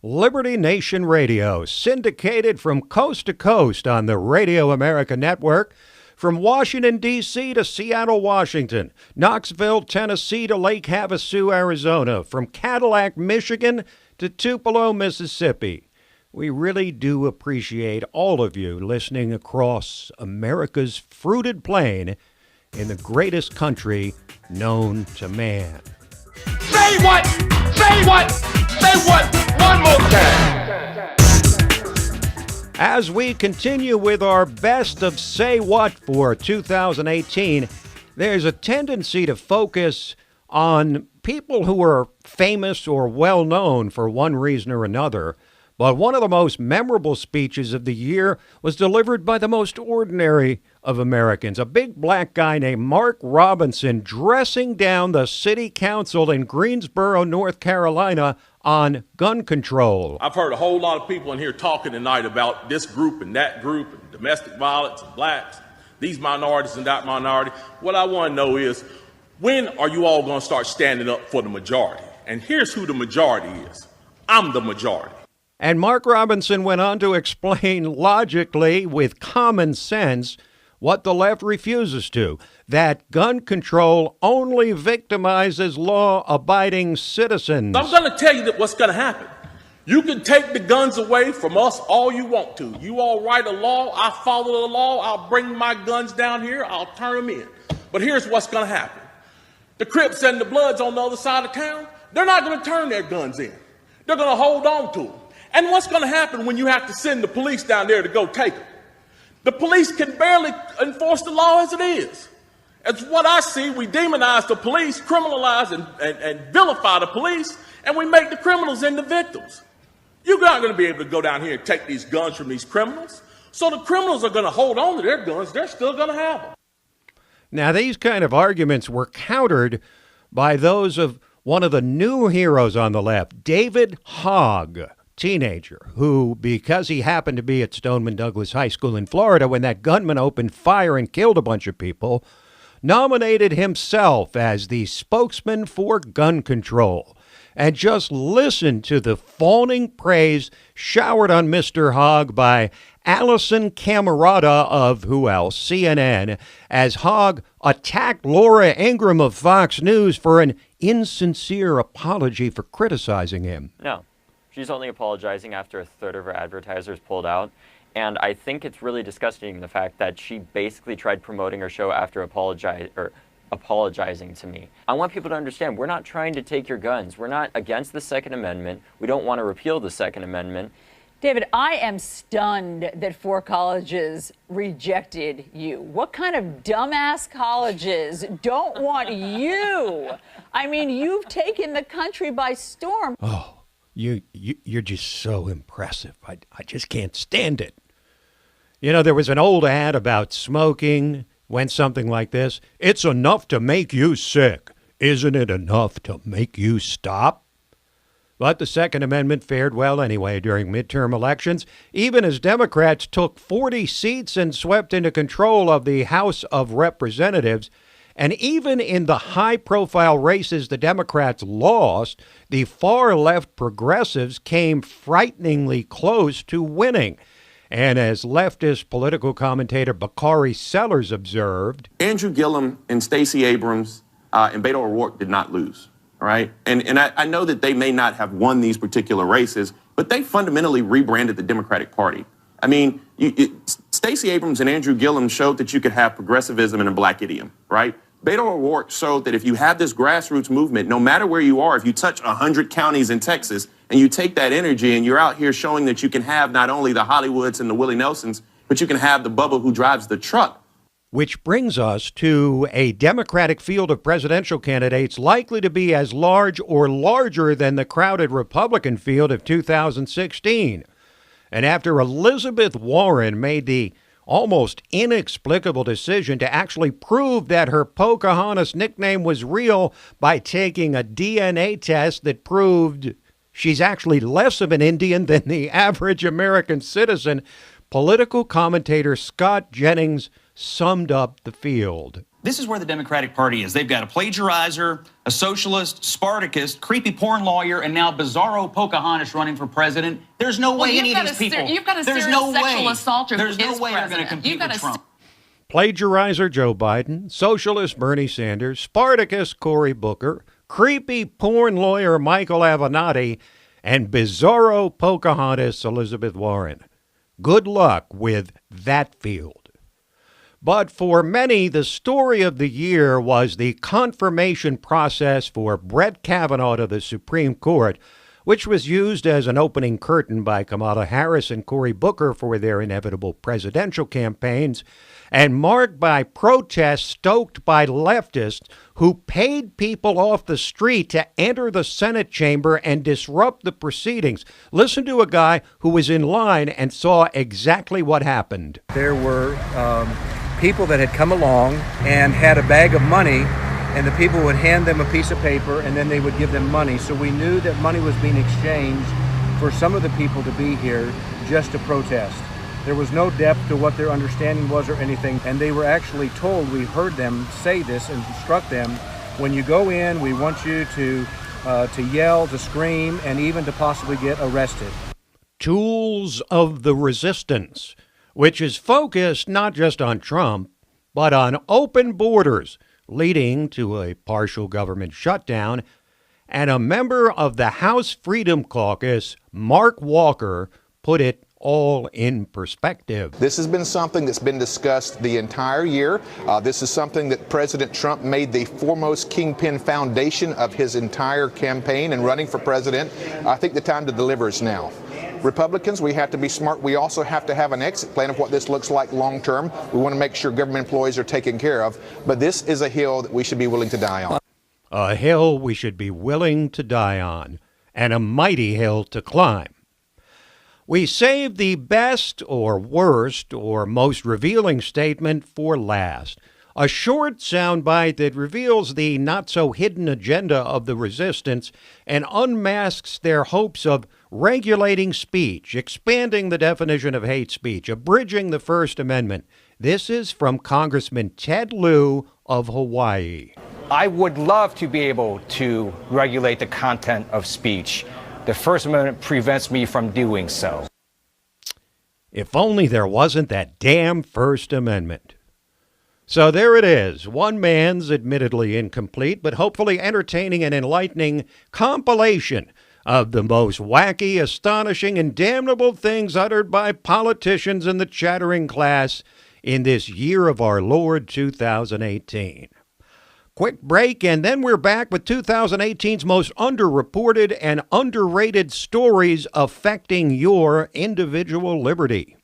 Liberty Nation Radio, syndicated from coast to coast on the Radio America Network, from Washington, D.C. to Seattle, Washington, Knoxville, Tennessee to Lake Havasu, Arizona, from Cadillac, Michigan to Tupelo, Mississippi. We really do appreciate all of you listening across America's fruited plain in the greatest country known to man. Say what? Say what? Say what? One more time. As we continue with our best of Say What for 2018, there's a tendency to focus on people who are famous or well known for one reason or another. But one of the most memorable speeches of the year was delivered by the most ordinary of Americans, a big black guy named Mark Robinson, dressing down the city council in Greensboro, North Carolina, on gun control. I've heard a whole lot of people in here talking tonight about this group and that group and domestic violence and blacks, these minorities and that minority. What I want to know is, when are you all going to start standing up for the majority? And here's who the majority is. I'm the majority. And Mark Robinson went on to explain logically, with common sense, what the left refuses to, that gun control only victimizes law-abiding citizens. I'm going to tell you what's going to happen. You can take the guns away from us all you want to. You all write a law, I follow the law, I'll bring my guns down here, I'll turn them in. But here's what's going to happen. The Crips and the Bloods on the other side of town, they're not going to turn their guns in. They're going to hold on to them. And what's going to happen when you have to send the police down there to go take them? The police can barely enforce the law as it is. As what I see, we demonize the police, criminalize and vilify the police, and we make the criminals into victims. You're not going to be able to go down here and take these guns from these criminals. So the criminals are going to hold on to their guns. They're still going to have them. Now, these kind of arguments were countered by those of one of the new heroes on the left, David Hogg, teenager who, because he happened to be at Stoneman Douglas High School in Florida when that gunman opened fire and killed a bunch of people, nominated himself as the spokesman for gun control. And just listen to the fawning praise showered on Mr. Hogg by Allison Camerata of, who else, CNN, as Hogg attacked Laura Ingraham of Fox News for an insincere apology for criticizing him. No. She's only apologizing after a third of her advertisers pulled out. And I think it's really disgusting, the fact that she basically tried promoting her show after apologizing to me. I want people to understand, we're not trying to take your guns. We're not against the Second Amendment. We don't want to repeal the Second Amendment. David, I am stunned that 4 colleges rejected you. What kind of dumbass colleges don't want you? I mean, you've taken the country by storm. Oh. You're just so impressive. I just can't stand it. You know, there was an old ad about smoking, went something like this. It's enough to make you sick. Isn't it enough to make you stop? But the Second Amendment fared well anyway during midterm elections, even as Democrats took 40 seats and swept into control of the House of Representatives. And even in the high-profile races the Democrats lost, the far-left progressives came frighteningly close to winning. And as leftist political commentator Bakari Sellers observed, Andrew Gillum and Stacey Abrams and Beto O'Rourke did not lose, all right? And I know that they may not have won these particular races, but they fundamentally rebranded the Democratic Party. I mean, Stacey Abrams and Andrew Gillum showed that you could have progressivism and a black idiom, right? Beto O'Rourke showed that if you have this grassroots movement, no matter where you are, if you touch 100 counties in Texas and you take that energy and you're out here showing that you can have not only the Hollywoods and the Willie Nelsons, but you can have the Bubba who drives the truck. Which brings us to a Democratic field of presidential candidates likely to be as large or larger than the crowded Republican field of 2016. And after Elizabeth Warren made the almost inexplicable decision to actually prove that her Pocahontas nickname was real by taking a DNA test that proved she's actually less of an Indian than the average American citizen, political commentator Scott Jennings summed up the field. This is where the Democratic Party is. They've got a plagiarizer, a socialist, Spartacus, creepy porn lawyer, and now bizarro Pocahontas running for president. There's no way any of these people. You've got a serious sexual assaulter. There's no way they're going to compete with Trump. Plagiarizer Joe Biden, socialist Bernie Sanders, Spartacus Cory Booker, creepy porn lawyer Michael Avenatti, and bizarro Pocahontas Elizabeth Warren. Good luck with that field. But for many, the story of the year was the confirmation process for Brett Kavanaugh to the Supreme Court, which was used as an opening curtain by Kamala Harris and Cory Booker for their inevitable presidential campaigns, and marked by protests stoked by leftists who paid people off the street to enter the Senate chamber and disrupt the proceedings. Listen to a guy who was in line and saw exactly what happened. There were people that had come along and had a bag of money, and the people would hand them a piece of paper and then they would give them money. So we knew that money was being exchanged for some of the people to be here just to protest. There was no depth to what their understanding was or anything, and they were actually told, we heard them say this and instruct them, when you go in, we want you to yell, to scream, and even to possibly get arrested. Tools of the resistance, which is focused not just on Trump, but on open borders, leading to a partial government shutdown, and a member of the House Freedom Caucus, Mark Walker, put it all in perspective. This has been something that's been discussed the entire year. This is something that President Trump made the foremost kingpin foundation of his entire campaign and running for president. I think the time to deliver is now. Republicans, we have to be smart. We also have to have an exit plan of what this looks like long term. We want to make sure government employees are taken care of. But this is a hill that we should be willing to die on. A hill we should be willing to die on, and a mighty hill to climb. We saved the best or worst or most revealing statement for last. A short soundbite that reveals the not-so-hidden agenda of the resistance and unmasks their hopes of regulating speech, expanding the definition of hate speech, abridging the First Amendment. This is from Congressman Ted Lieu of Hawaii. I would love to be able to regulate the content of speech. The First Amendment prevents me from doing so. If only there wasn't that damn First Amendment. So there it is, one man's admittedly incomplete, but hopefully entertaining and enlightening compilation of the most wacky, astonishing, and damnable things uttered by politicians and the chattering class in this year of our Lord 2018. Quick break, and then we're back with 2018's most underreported and underrated stories affecting your individual liberty.